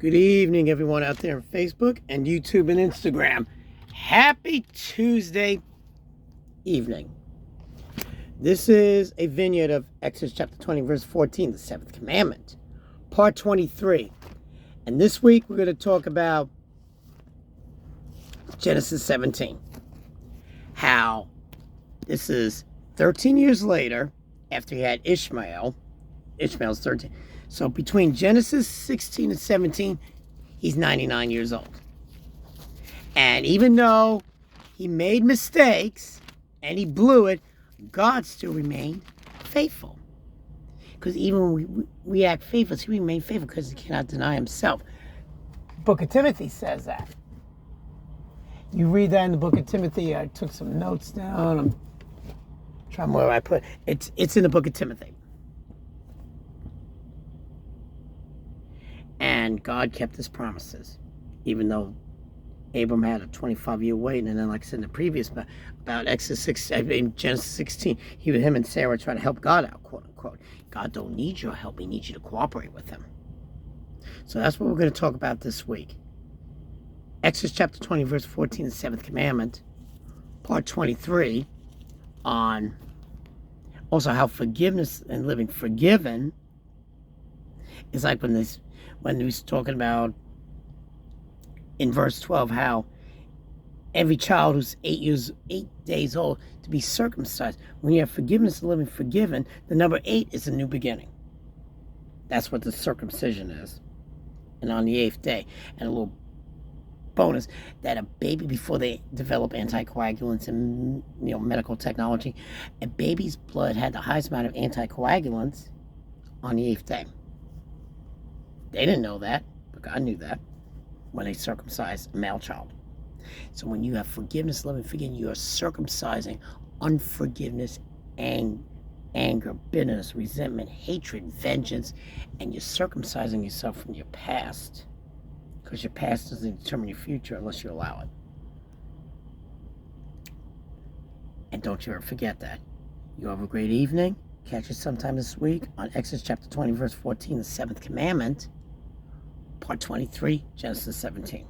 Good evening, everyone out there on Facebook and YouTube and Instagram. Happy Tuesday evening. This is a vignette of Exodus chapter 20, verse 14, the seventh commandment, part 23. And this week we're going to talk about Genesis 17. How this is 13 years later, after he had Ishmael. Ishmael's 13. So between Genesis 16 and 17, he's 99 years old. And even though he made mistakes and he blew it, God still remained faithful. Because even when we act faithful, he remained faithful because he cannot deny himself. The book of Timothy says that. You read that in the book of Timothy. I took some notes down. I'm trying where I put it. It's in the book of Timothy. And God kept his promises, even though Abram had a 25-year wait. And then, like I said in the previous, about Genesis 16, him and Sarah trying to help God out, quote unquote. God don't need your help. He needs you to cooperate with him. So that's what we're going to talk about this week. Exodus chapter 20, verse 14, the seventh commandment, part 23, on also how forgiveness and living forgiven is like when he's talking about in verse 12 how every child who's 8 days old to be circumcised. When you have forgiveness and living forgiven, the number 8 is a new beginning. That's what the circumcision is. And on the 8th day, and a little bonus, that a baby, before they develop anticoagulants and medical technology, a baby's blood had the highest amount of anticoagulants on the 8th day. They didn't know that, but God knew that when they circumcised a male child. So when you have forgiveness, loving, forgetting, you are circumcising unforgiveness, anger, bitterness, resentment, hatred, vengeance, and you're circumcising yourself from your past, because your past doesn't determine your future unless you allow it. And don't you ever forget that. You have a great evening. Catch us sometime this week on Exodus chapter 20, verse 14, the seventh commandment, part 23, Genesis 17.